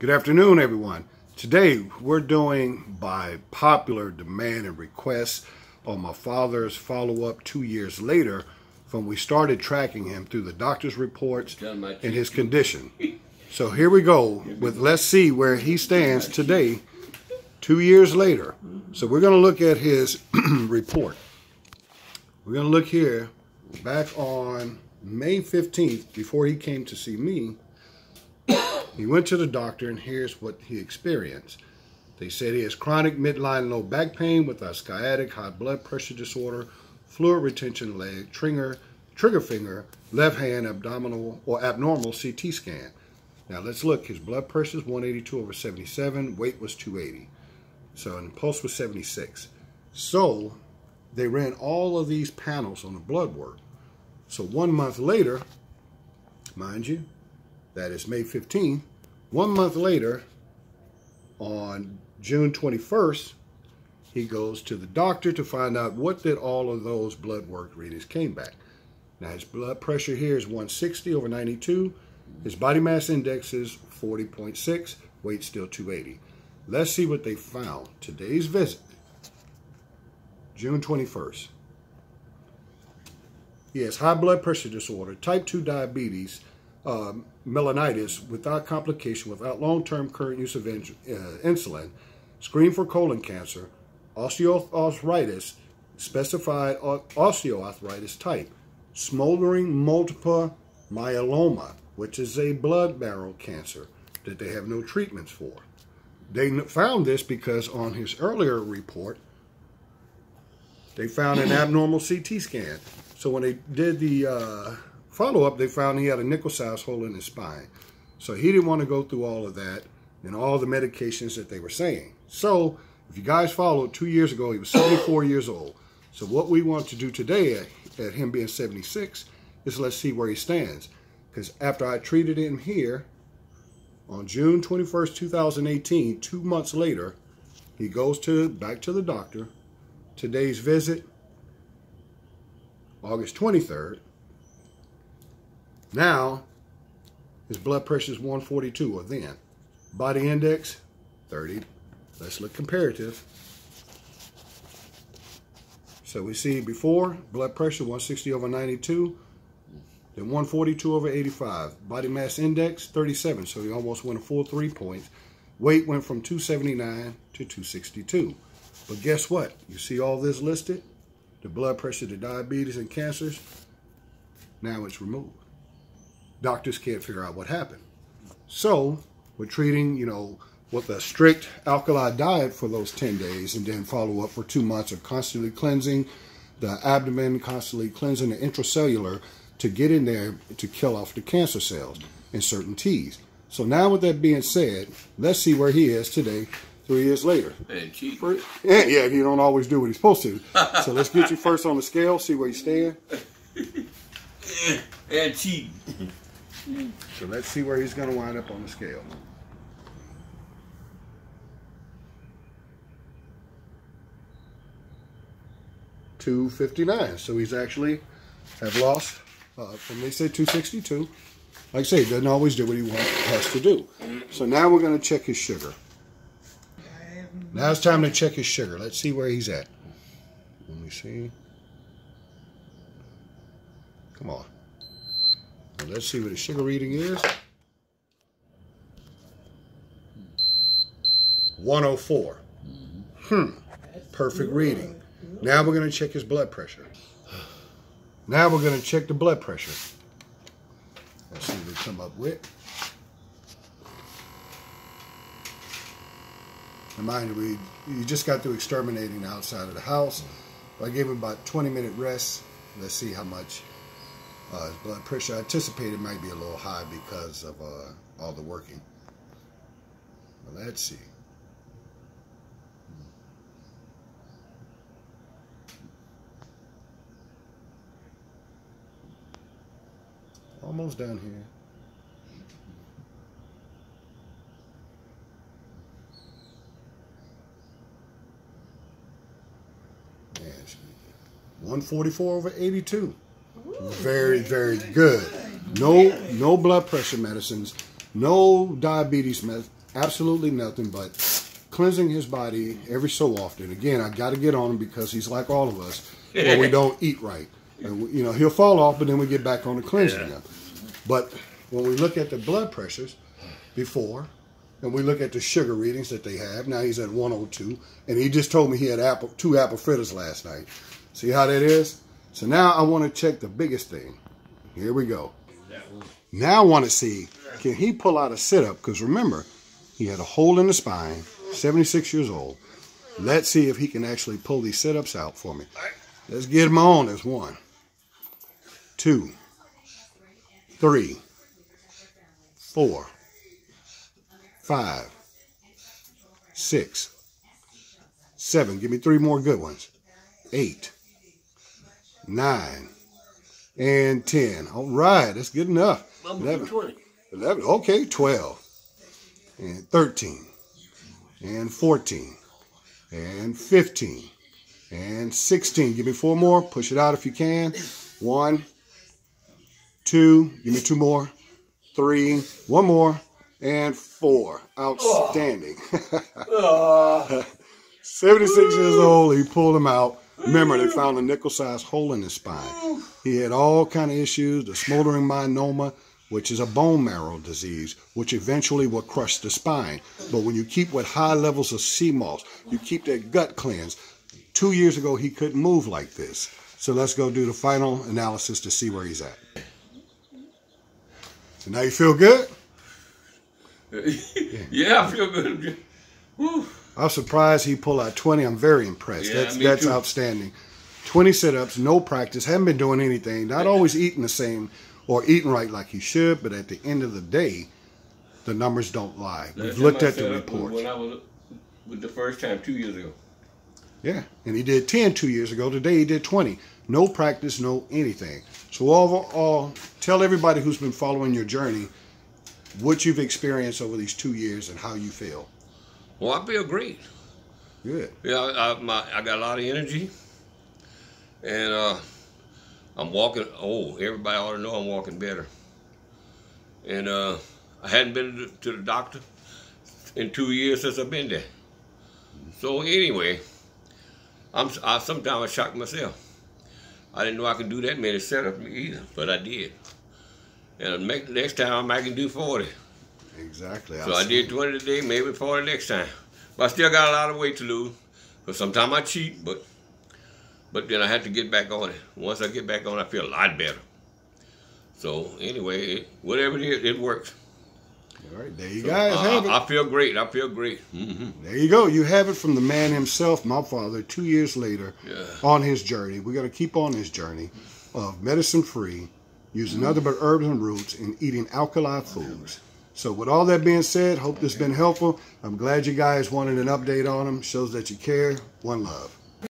Good afternoon, everyone. Today, we're doing, by popular demand and request, on my father's follow-up 2 years later from we started tracking him through the doctor's reports and his condition. So here we go with let's see where he stands today, 2 years later. So we're going to look at his report. We're going to look here back on May 15th, before he came to see me. He went to the doctor, and here's what he experienced. They said he has chronic midline low back pain with a sciatic high blood pressure disorder, fluid retention leg, trigger finger, left hand abdominal or abnormal CT scan. Now let's look. His blood pressure is 182/77. Weight was 280. So, and pulse was 76. So they ran all of these panels on the blood work. So 1 month later, mind you, that is May 15th. 1 month later, on June 21st, he goes to the doctor to find out what did all of those blood work readings came back. Now his blood pressure here is 160/92. His body mass index is 40.6. Weight still 280. Let's see what they found. Today's visit, June 21st. He has high blood pressure disorder, type 2 diabetes, melanitis without complication, without long-term current use of insulin, screen for colon cancer, osteoarthritis, specified osteoarthritis type, smoldering multiple myeloma, which is a blood barrel cancer that they have no treatments for. They found this because on his earlier report, they found an abnormal CT scan. So when they did the follow-up, they found he had a nickel-sized hole in his spine. So he didn't want to go through all of that and all the medications that they were saying. So if you guys followed, 2 years ago, he was 74 years old. So what we want to do today at him being 76 is let's see where he stands. Because after I treated him here on June 21st, 2018, 2 months later, he goes back to the doctor. Today's visit, August 23rd. Now, his blood pressure is 142, or then. Body index, 30. Let's look comparative. So we see before, blood pressure 160/92, then 142/85. Body mass index, 37, so he almost went a full 3 points. Weight went from 279 to 262. But guess what? You see all this listed? The blood pressure, the diabetes, and cancers. Now it's removed. Doctors can't figure out what happened. So we're treating, with a strict alkali diet for those 10 days and then follow up for 2 months of constantly cleansing the abdomen, constantly cleansing the intracellular to get in there to kill off the cancer cells in certain teas. So now with that being said, let's see where he is today, 3 years later. And cheat. Yeah, he don't always do what he's supposed to. So let's get you first on the scale, see where you stand. And cheat. So let's see where he's going to wind up on the scale. $259. So he's actually have lost from, they said 262. Like I say, he doesn't always do what he has to do. So now we're going to check his sugar. Now it's time to check his sugar. Let's see where he's at. Let me see. Come on. Well, let's see what his sugar reading is. 104. Perfect reading. Now we're going to check his blood pressure. Now we're going to check the blood pressure. Let's see what we come up with. And mind you, you just got through exterminating the outside of the house. I gave him about 20-minute rest. Let's see how much his blood pressure. I anticipate it might be a little high because of all the working. Well, let's see. Almost down here. Yes. 144/82. Very, very good. No blood pressure medicines, no diabetes absolutely nothing but cleansing his body every so often. Again, I got to get on him because he's like all of us, where we don't eat right. And, you know, he'll fall off, but then we get back on the cleansing him. But when we look at the blood pressures before, and we look at the sugar readings that they have, now he's at 102, and he just told me he had two apple fritters last night. See how that is? So now I want to check the biggest thing. Here we go. Now I want to see, can he pull out a sit-up? Because remember, he had a hole in the spine, 76 years old. Let's see if he can actually pull these sit-ups out for me. Let's get him on. There's 1, 2, 3, 4, 5, 6, 7. Give me 3 more good ones. 8, 9, and 10. All right, that's good enough. 11, 11. Okay, 12, and 13, and 14, and 15, and 16. Give me 4 more. Push it out if you can. 1, 2. Give me 2 more. 3. 1 more. And 4. Outstanding. 76 years old. He pulled him out. Remember, they found a nickel-sized hole in his spine. He had all kind of issues, the smoldering myeloma, which is a bone marrow disease, which eventually will crush the spine. But when you keep with high levels of sea moss, you keep that gut cleansed. 2 years ago, he couldn't move like this. So let's go do the final analysis to see where he's at. So now you feel good? Yeah, I feel good. Whew. I'm surprised he pulled out 20. I'm very impressed. Yeah, that's too. outstanding. 20 sit-ups, no practice, haven't been doing anything, not always eating the same or eating right like he should, but at the end of the day, the numbers don't lie. We've looked at the reports. When I was with the first time 2 years ago. Yeah, and he did 10 2 years ago. Today he did 20. No practice, no anything. So overall, tell everybody who's been following your journey what you've experienced over these 2 years and how you feel. Well, I feel great. Good. Yeah, I got a lot of energy, and I'm walking. Oh, everybody ought to know I'm walking better. And I hadn't been to the doctor in 2 years since I've been there. So anyway, sometimes I shock myself. I didn't know I could do that many setups either, but I did. And next time I can do 40. Exactly. So I did 20 today, maybe 40 next time. But I still got a lot of weight to lose. Because sometimes I cheat, but then I have to get back on it. Once I get back on it, I feel a lot better. So anyway, whatever it is, it works. All right, there you guys have it. I feel great. I feel great. Mm-hmm. There you go. You have it from the man himself, my father, 2 years later, on his journey. We're going to keep on his journey of medicine-free, using nothing but herbs and roots, and eating alkali foods. So with all that being said, hope this has been helpful. I'm glad you guys wanted an update on him. Shows that you care. One love.